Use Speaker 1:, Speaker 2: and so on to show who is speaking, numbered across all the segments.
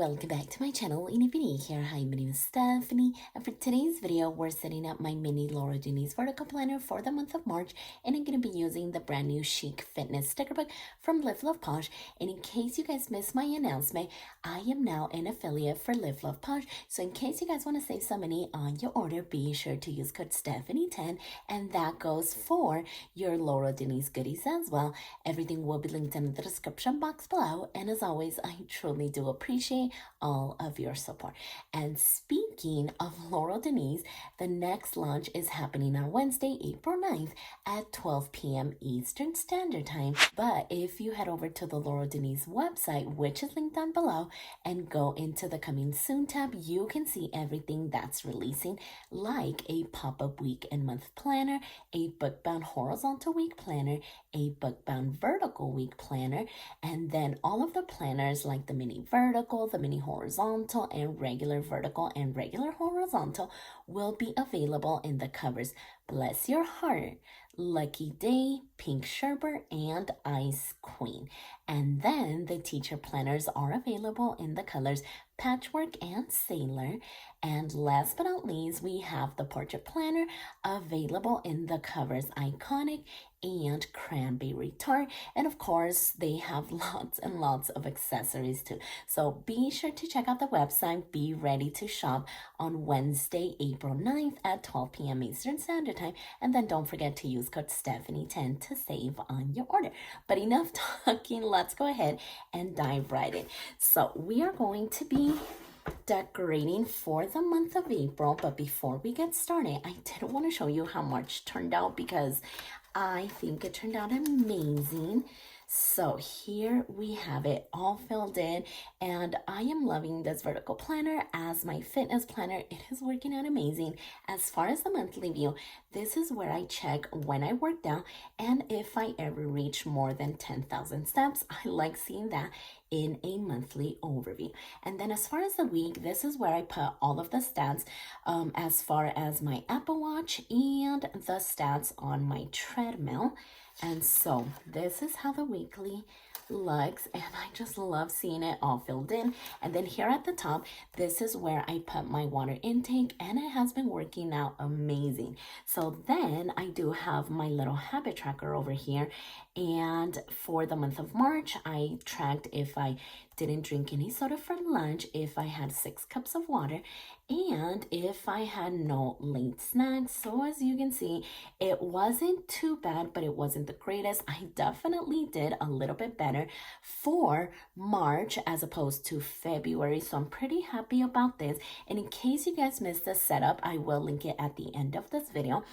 Speaker 1: welcome back to my channel. And if you're new here, hi, my name is Stephany, and for today's video we're setting up my mini Laurel Denise vertical planner for the month of March, and I'm going to be using the brand new chic fitness sticker book from Love Posh. And in case you guys missed my announcement, I am now an affiliate for Love Posh, so in case you guys want to save some money on your order, be sure to use code Stephany10, and that goes for your Laurel Denise goodies as well. Everything will be linked in the description box below, and as always, I truly do appreciate all of your support. And speaking of Laurel Denise, the next launch is happening on Wednesday, April 9th at 12 p.m. Eastern Standard Time. But if you head over to the Laurel Denise website, which is linked down below, and go into the Coming Soon tab, you can see everything that's releasing, like a pop-up week and month planner, a book-bound horizontal week planner, a book-bound vertical week planner, and then all of the planners like the mini vertical, the mini horizontal, and regular vertical and regular horizontal will be available in the covers Bless Your Heart, Lucky Day, Pink Sherbet, and Ice Queen. And then the teacher planners are available in the colors Patchwork and Sailor. And last but not least, we have the portrait planner available in the covers Iconic and Cranberry Tart. And of course, they have lots and lots of accessories too. So be sure to check out the website. Be ready to shop on Wednesday, April 9th at 12 p.m. Eastern Standard Time. And then don't forget to use code Stephany10 to save on your order. But enough talking, let's go ahead and dive right in. So we are going to be decorating for the month of April, but before we get started, I did want to show you how March turned out because I think it turned out amazing. So here we have it all filled in, and I am loving this vertical planner as my fitness planner. It is working out amazing. As far as the monthly view, this is where I check when I worked out and if I ever reach more than 10,000 steps. I like seeing that in a monthly overview. And then as far as the week, this is where I put all of the stats as far as my Apple Watch and the stats on my treadmill. And so this is how the weekly looks, and I just love seeing it all filled in. And then here at the top, this is where I put my water intake, and it has been working out amazing. So then I do have my little habit tracker over here, and for the month of March, I tracked if I didn't drink any soda for lunch, if I had 6 cups of water, and if I had no late snacks. So as you can see, it wasn't too bad, but it wasn't the greatest. I definitely did a little bit better for March as opposed to February, so I'm pretty happy about this. And in case you guys missed the setup, I will link it at the end of this video.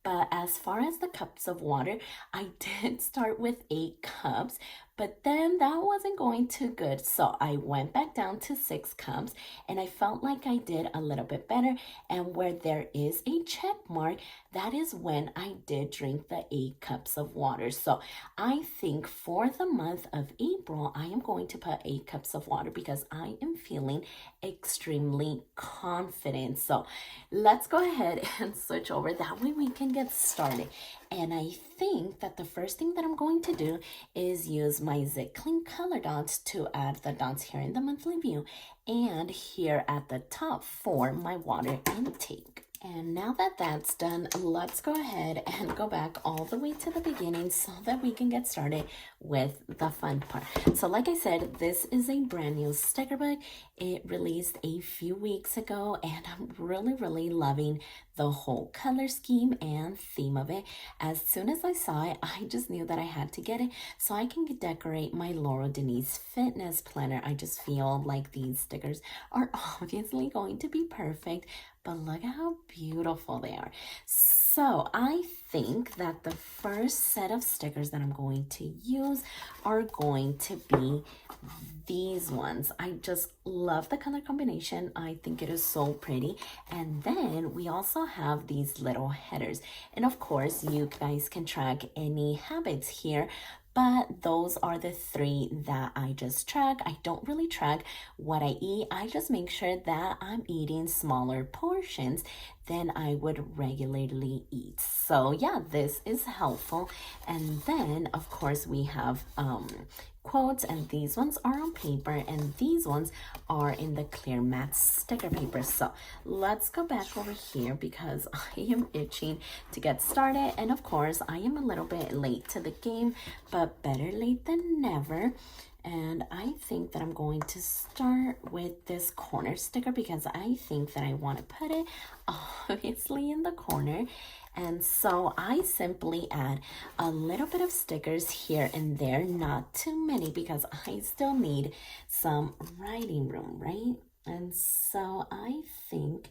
Speaker 1: But as far as the cups of water, I did start with 8 cups, but then that wasn't going too good. So I went back down to 6 cups, and I felt like I did a little bit better. And where there is a check mark, that is when I did drink the 8 cups of water. So I think for the month of April, I am going to put 8 cups of water because I am feeling extremely confident. So let's go ahead and switch over. That way we can get started. And I think that the first thing that I'm going to do is use my Zit Clean color dots to add the dots here in the monthly view and here at the top for my water intake. And now that that's done, let's go ahead and go back all the way to the beginning so that we can get started with the fun part. So like I said, this is a brand new sticker book. It released a few weeks ago, and I'm really loving the whole color scheme and theme of it. As soon as I saw it, I just knew that I had to get it so I can decorate my Laurel Denise fitness planner. I just feel like these stickers are obviously going to be perfect, but look at how beautiful they are. So I think that the first set of stickers that I'm going to use are going to be these ones. I just love the color combination. I think it is so pretty. And then we also have these little headers. And of course, you guys can track any habits here, but those are the 3 that I just track. I don't really track what I eat. I just make sure that I'm eating smaller portions than I would regularly eat. So yeah, this is helpful. And then of course we have quotes, and these ones are on paper, and these ones are in the clear matte sticker paper. So let's go back over here because I am itching to get started. And of course, I am a little bit late to the game, but better late than never. And I think that I'm going to start with this corner sticker because I think that I want to put it obviously in the corner. And so I simply add a little bit of stickers here and there, not too many because I still need some writing room, right? And so I think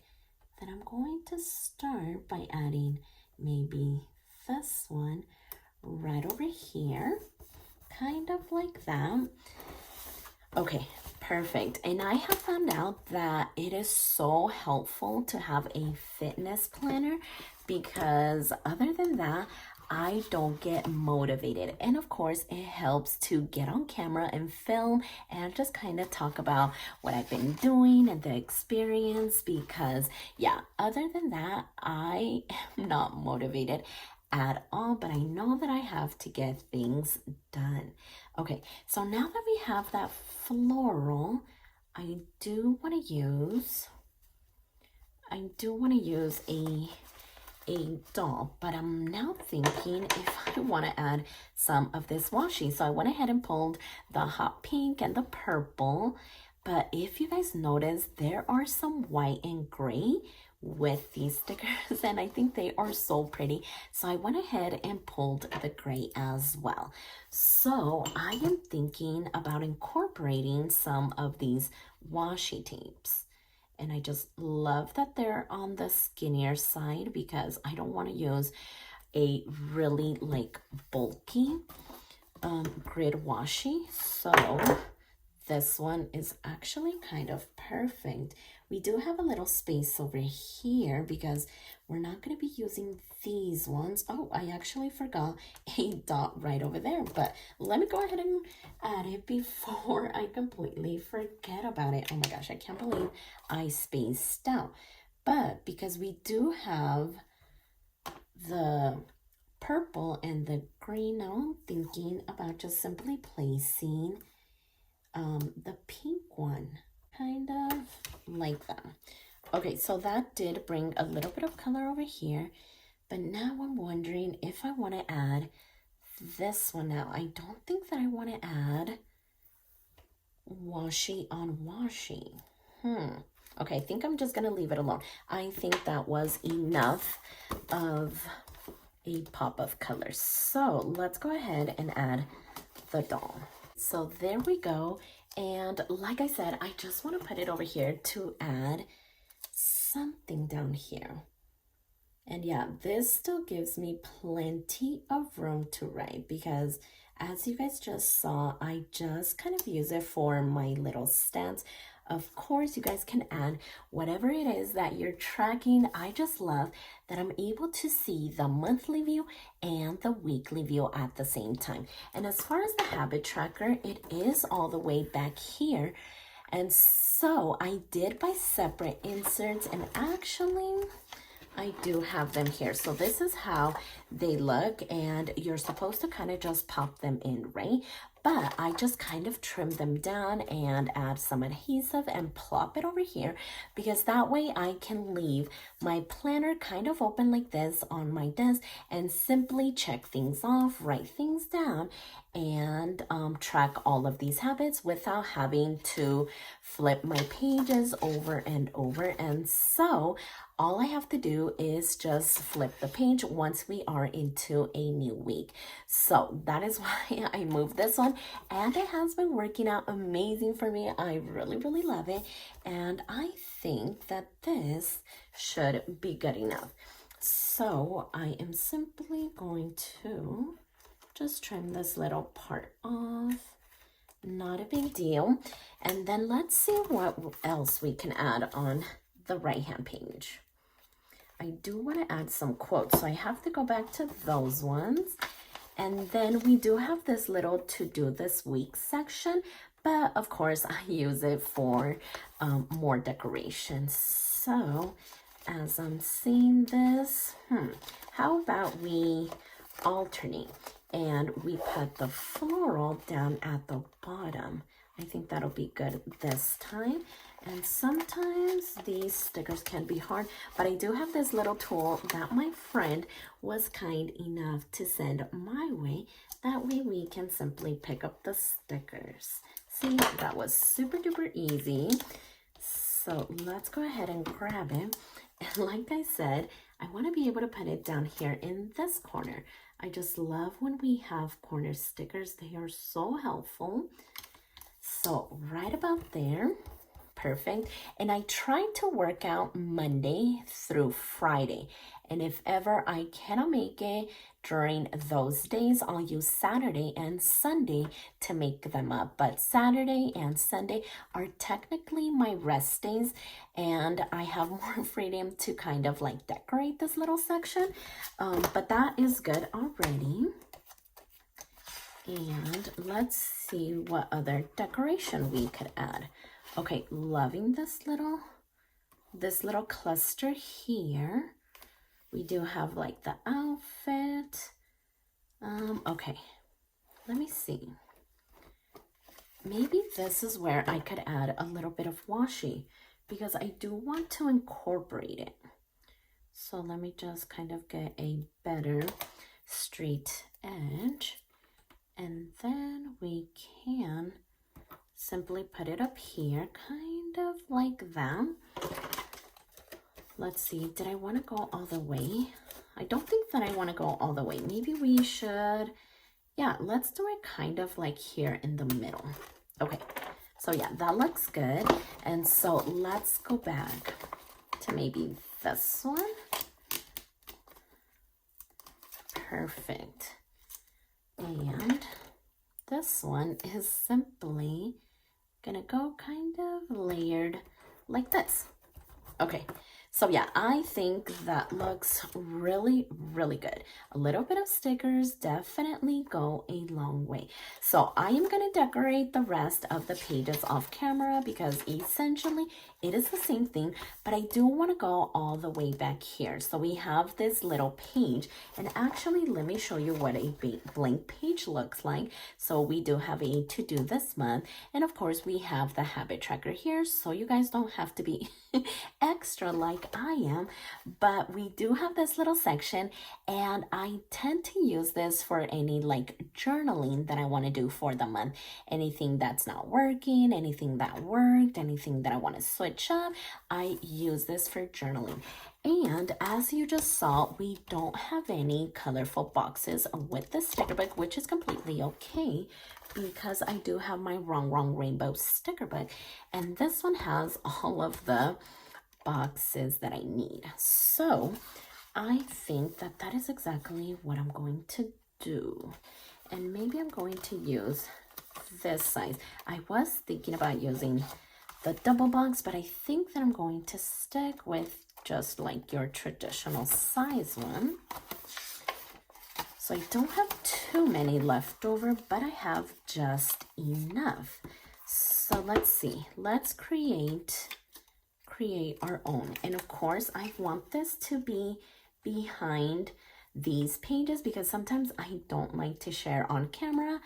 Speaker 1: that I'm going to start by adding maybe this one right over here. Kind of like that. Okay, perfect. And I have found out that it is so helpful to have a fitness planner because other than that, I don't get motivated. And of course, it helps to get on camera and film and just kind of talk about what I've been doing and the experience because yeah, other than that, I am not motivated at all, but I know that I have to get things done. Okay, so now that we have that floral, I do want to use a doll, but I'm now thinking if I want to add some of this washi. So I went ahead and pulled the hot pink and the purple, but if you guys notice, there are some white and gray with these stickers, and I think they are so pretty. So I went ahead and pulled the gray as well. So I am thinking about incorporating some of these washi tapes. And I just love that they're on the skinnier side because I don't want to use a really like bulky grid washi. So this one is actually kind of perfect. We do have a little space over here because we're not going to be using these ones. Oh, I actually forgot a dot right over there, but let me go ahead and add it before I completely forget about it. Oh my gosh, I can't believe I spaced out. But because we do have the purple and the green, now I'm thinking about just simply placing the pink one kind of like that. Okay, so that did bring a little bit of color over here, but now I'm wondering if I want to add this one. Now I don't think that I want to add washi on washi. Okay, I think I'm just gonna leave it alone. I think that was enough of a pop of color. So let's go ahead and add the doll. So there we go. And like I said, I just want to put it over here to add something down here. And yeah, this still gives me plenty of room to write because as you guys just saw, I just kind of use it for my little stats. Of course, you guys can add whatever it is that you're tracking. I just love that I'm able to see the monthly view and the weekly view at the same time. And as far as the habit tracker, it is all the way back here. And so I did by separate inserts, and actually I do have them here. So this is how they look, and you're supposed to kind of just pop them in, right? But I just kind of trim them down and add some adhesive and plop it over here because that way I can leave my planner kind of open like this on my desk and simply check things off, write things down, and track all of these habits without having to flip my pages over and over. And so all I have to do is just flip the page once we are into a new week. So that is why I moved this one, and it has been working out amazing for me. I really, really love it. And I think that this should be good enough. So I am simply going to just trim this little part off. Not a big deal. And then let's see what else we can add on the right-hand page. I do want to add some quotes, so I have to go back to those ones. And then we do have this little to do this week section, but of course I use it for more decoration. So as I'm seeing this, how about we alternate and we put the floral floral down at the bottom. I think that'll be good this time. And sometimes these stickers can be hard, but I do have this little tool that my friend was kind enough to send my way. That way we can simply pick up the stickers. See, that was super duper easy. So let's go ahead and grab it. And like I said, I want to be able to put it down here in this corner. I just love when we have corner stickers. They are so helpful. So right about there. Perfect. And I try to work out Monday through Friday. And if ever I cannot make it during those days, I'll use Saturday and Sunday to make them up. But Saturday and Sunday are technically my rest days, and I have more freedom to kind of like decorate this little section. But that is good already. And let's see what other decoration we could add. Okay, loving this little cluster here. We do have like the outfit. Okay, let me see. Maybe this is where I could add a little bit of washi because I do want to incorporate it. So let me just kind of get a better straight edge. And then we can simply put it up here, kind of like that. Let's see, did I want to go all the way? I don't think that I want to go all the way. Maybe we should, yeah, let's do it kind of like here in the middle. Okay, so yeah, that looks good. And so let's go back to maybe this one. Perfect. And this one is simply gonna go kind of layered like this. Okay, so yeah, I think that looks really, really good. A little bit of stickers definitely go a long way. So I am gonna decorate the rest of the pages off camera because essentially it is the same thing, but I do want to go all the way back here. So we have this little page, and actually let me show you what a blank page looks like. So we do have a to do this month, and of course we have the habit tracker here, so you guys don't have to be extra like I am, but we do have this little section, and I tend to use this for any like journaling that I want to do for the month. Anything that's not working, anything that worked, anything that I want to switch up, I use this for journaling. And as you just saw, we don't have any colorful boxes with the sticker book, which is completely okay because I do have my Wrong Rainbow sticker book, and this one has all of the boxes that I need. So I think that that is exactly what I'm going to do. And maybe I'm going to use this size. I was thinking about using the double box, but I think that I'm going to stick with just like your traditional size one. So I don't have too many left over, but I have just enough. So let's see, let's create our own. And of course I want this to be behind these pages because sometimes I don't like to share on camera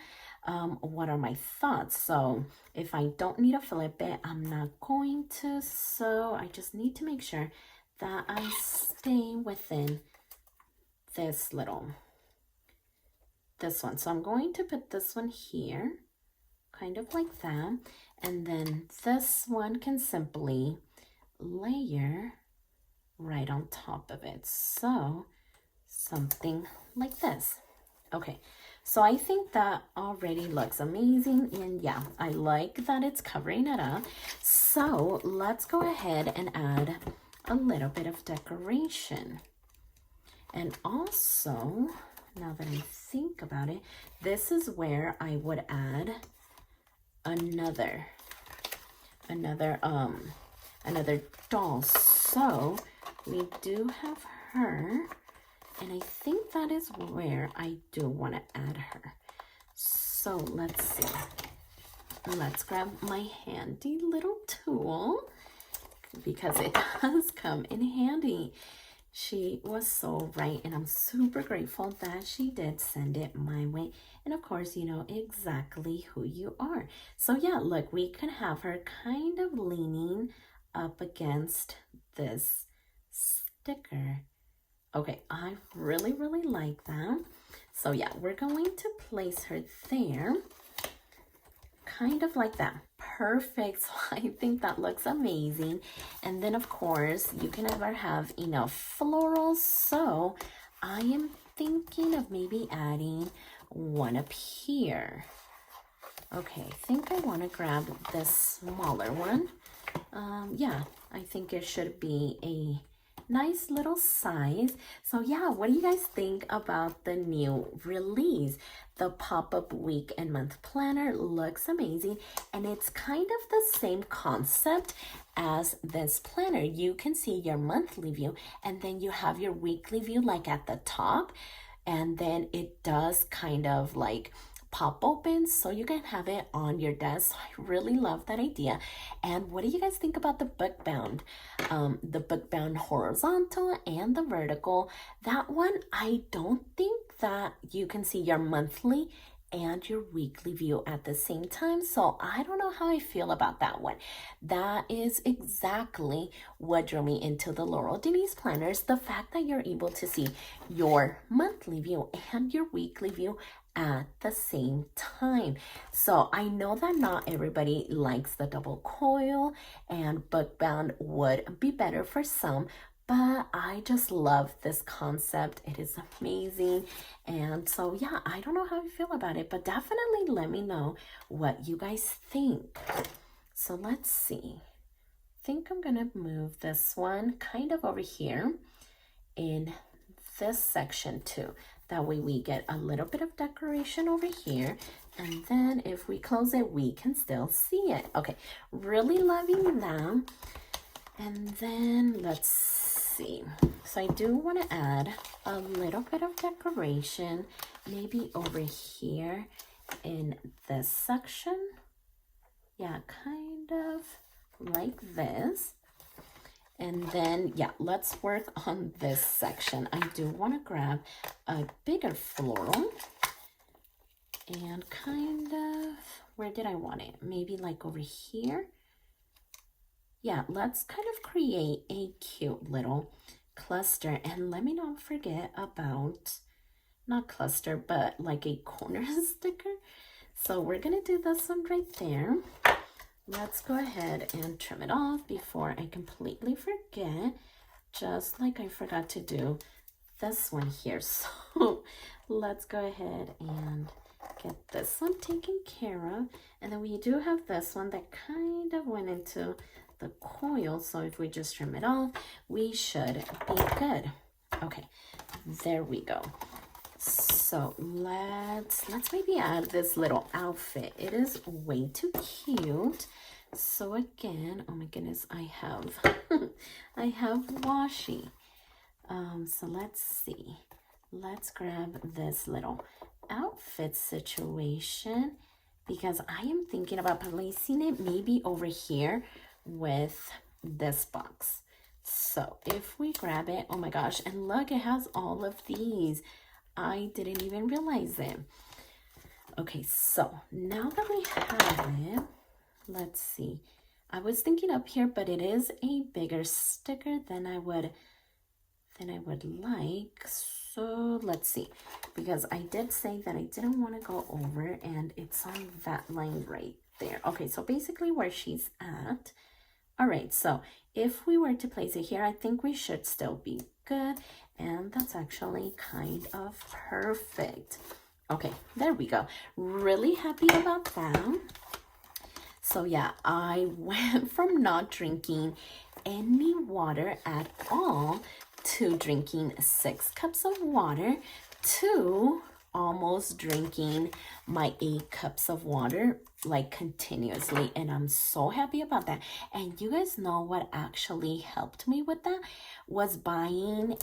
Speaker 1: what are my thoughts. So if I don't need to flip it, I'm not going to. So I just need to make sure that I stay within this one. So I'm going to put this one here, kind of like that. And then this one can simply layer right on top of it. So something like this. Okay, so I think that already looks amazing, and yeah, I like that it's covering it up. So let's go ahead and add a little bit of decoration. And also, now that I think about it, this is where I would add another doll. So we do have her, and I think that is where I do want to add her. So let's see. Let's grab my handy little tool because it does come in handy. She was so right, and I'm super grateful that she did send it my way. And of course, you know exactly who you are. So yeah, look, we can have her kind of leaning up against this sticker. Okay, I really, really like that. So yeah, we're going to place her there, kind of like that. Perfect. So I think that looks amazing. And then of course you can never have enough florals, so I am thinking of maybe adding one up here. Okay, I think I want to grab this smaller one. Yeah, I think it should be a nice little size. So yeah, what do you guys think about the new release? The pop-up week and month planner looks amazing, and it's kind of the same concept as this planner. You can see your monthly view, and then you have your weekly view like at the top, and then it does kind of like pop open so you can have it on your desk. I really love that idea. And what do you guys think about the book bound? The book bound horizontal and the vertical. That one, I don't think that you can see your monthly and your weekly view at the same time. So I don't know how I feel about that one. That is exactly what drew me into the Laurel Denise planners. The fact that you're able to see your monthly view and your weekly view at the same time. So I know that not everybody likes the double coil, and book bound would be better for some, but I just love this concept. It is amazing. And so yeah, I don't know how I feel about it, but definitely let me know what you guys think. So let's see. I think I'm gonna move this one kind of over here in this section too. That way we get a little bit of decoration over here, and then if we close it, we can still see it. Okay, really loving them. And then let's see. So I do want to add a little bit of decoration, maybe over here in this section. Yeah, kind of like this. And then, yeah, let's work on this section. I do want to grab a bigger floral and kind of, where did I want it? Maybe like over here. Yeah, let's kind of create a cute little cluster. And let me not forget about, not cluster, but like a corner sticker. So we're going to do this one right there. Let's go ahead and trim it off before I completely forget, just like I forgot to do this one here. So let's go ahead and get this one taken care of. And then we do have this one that kind of went into the coil. So if we just trim it off, we should be good. Okay, there we go. So let's maybe add this little outfit. It is way too cute. So again, oh my goodness, I have I have washi. So let's see. Let's grab this little outfit situation, because I am thinking about placing it maybe over here with this box. So if we grab it, oh my gosh, and look, it has all of these. I didn't even realize it. Okay, so now that we have it, let's see. I was thinking up here, but it is a bigger sticker than I would like. So let's see, because I did say that I didn't want to go over, and it's on that line right there. Okay, so basically where she's at. All right, so if we were to place it here, I think we should still be good. And that's actually kind of perfect. Okay, there we go. Really happy about that. So yeah, I went from not drinking any water at all to drinking 6 cups of water to almost drinking my 8 cups of water like continuously, and I'm so happy about that. And you guys know what actually helped me with that was buying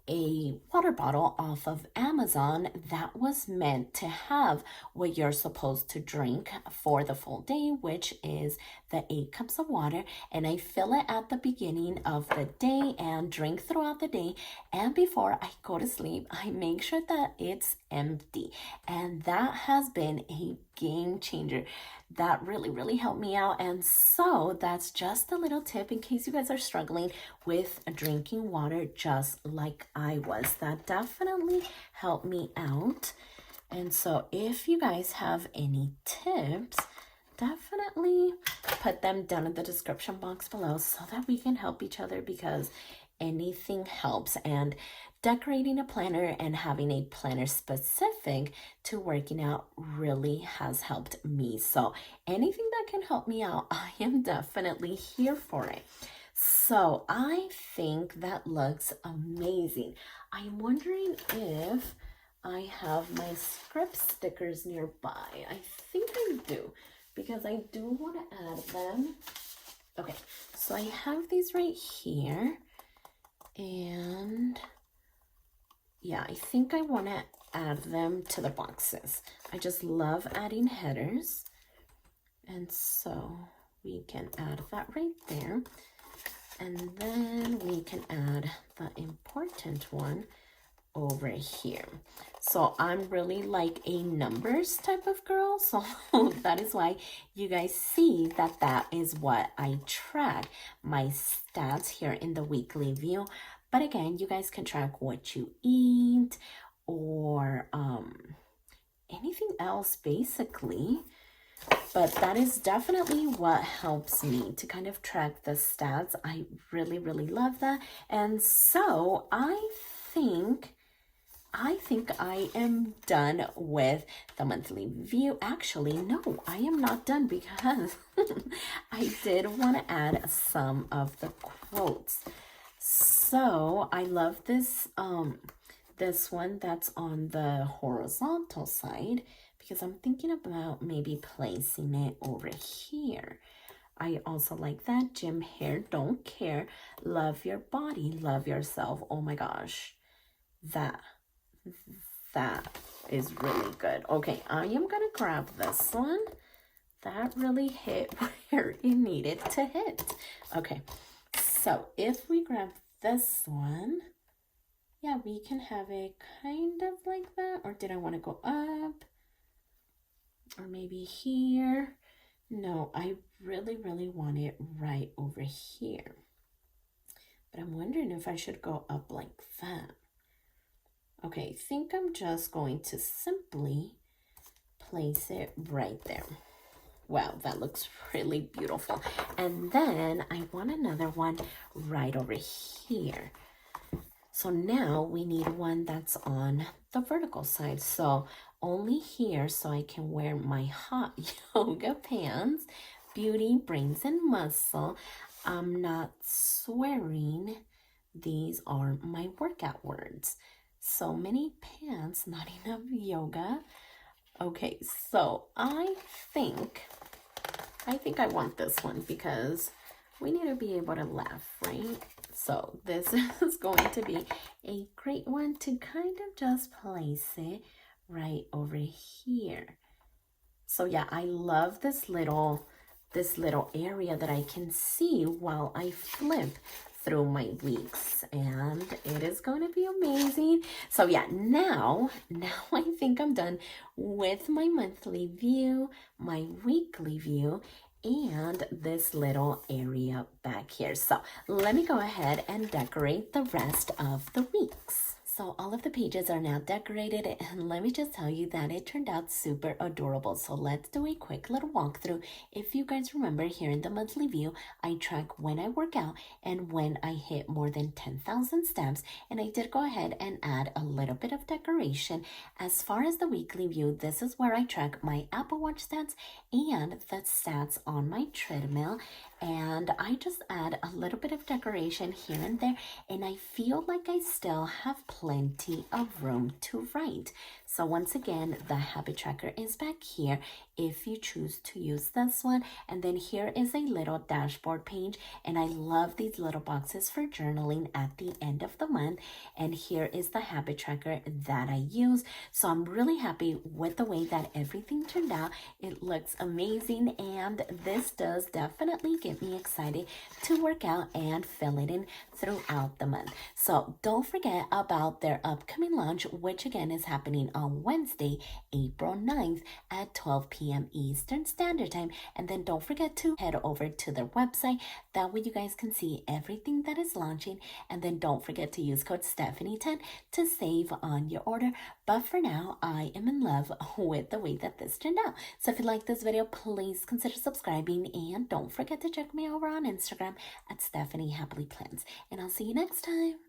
Speaker 1: a water bottle off of Amazon that was meant to have what you're supposed to drink for the full day, which is the 8 cups of water. And I fill it at the beginning of the day and drink throughout the day. And before I go to sleep, I make sure that it's empty. And that has been a game changer. That really helped me out. And so that's just a little tip in case you guys are struggling with drinking water just like I was. That definitely helped me out. And so if you guys have any tips, definitely put them down in the description box below so that we can help each other, because anything helps. And decorating a planner and having a planner specific to working out really has helped me. So anything that can help me out, I am definitely here for it. So I think that looks amazing. I'm wondering if I have my script stickers nearby. I think I do, because I do want to add them. Okay, so I have these right here. And yeah, I think I want to add them to the boxes. I just love adding headers. And so we can add that right there. And then we can add the important one over here. So I'm really like a numbers type of girl. So that is why you guys see that that is what I track, my stats here in the weekly view. But again, you guys can track what you eat or anything else basically. But that is definitely what helps me to kind of track the stats. I really love that. And so I think I am done with the monthly view. Actually, no, I am not done, because I did want to add some of the quotes. So I love this this one that's on the horizontal side, because I'm thinking about maybe placing it over here. I also like that. Gym hair, don't care. Love your body, love yourself. Oh my gosh, that is really good. Okay, I am gonna grab this one. That really hit where it needed to hit. Okay, so if we grab this one, yeah, we can have it kind of like that. Or did I want to go up? Or maybe here? No, I really want it right over here. But I'm wondering if I should go up like that. Okay, I think I'm just going to simply place it right there. Wow, that looks really beautiful. And then I want another one right over here. So now we need one that's on the vertical side. So only here, so I can wear my hot yoga pants. Beauty, brains, and muscle. I'm not swearing. These are my workout words. So many pants, not enough yoga. Okay, so I think I want this one, because we need to be able to laugh, right? So this is going to be a great one to kind of just place it right over here. So yeah, I love this little area that I can see while I flip through my weeks, and it is going to be amazing. So yeah, now I think I'm done with my monthly view, my weekly view, and this little area back here. So let me go ahead and decorate the rest of the weeks. So all of the pages are now decorated, and let me just tell you that it turned out super adorable. So let's do a quick little walkthrough. If you guys remember, here in the monthly view, I track when I work out and when I hit more than 10,000 steps, and I did go ahead and add a little bit of decoration. As far as the weekly view, this is where I track my Apple Watch stats and the stats on my treadmill, and I just add a little bit of decoration here and there, and I feel like I still have plenty of room to write. So once again, the habit tracker is back here if you choose to use this one. And then here is a little dashboard page, and I love these little boxes for journaling at the end of the month. And here is the habit tracker that I use. So I'm really happy with the way that everything turned out. It looks amazing, and this does definitely get me excited to work out and fill it in throughout the month. So don't forget about their upcoming launch, which again is happening on Wednesday, April 9th at 12 p.m. Eastern Standard Time. And then don't forget to head over to their website. That way you guys can see everything that is launching. And then don't forget to use code Stephany10 to save on your order. But for now, I am in love with the way that this turned out. So if you like this video, please consider subscribing, and don't forget to check me over on Instagram at stephanyhappilyplans. And I'll see you next time.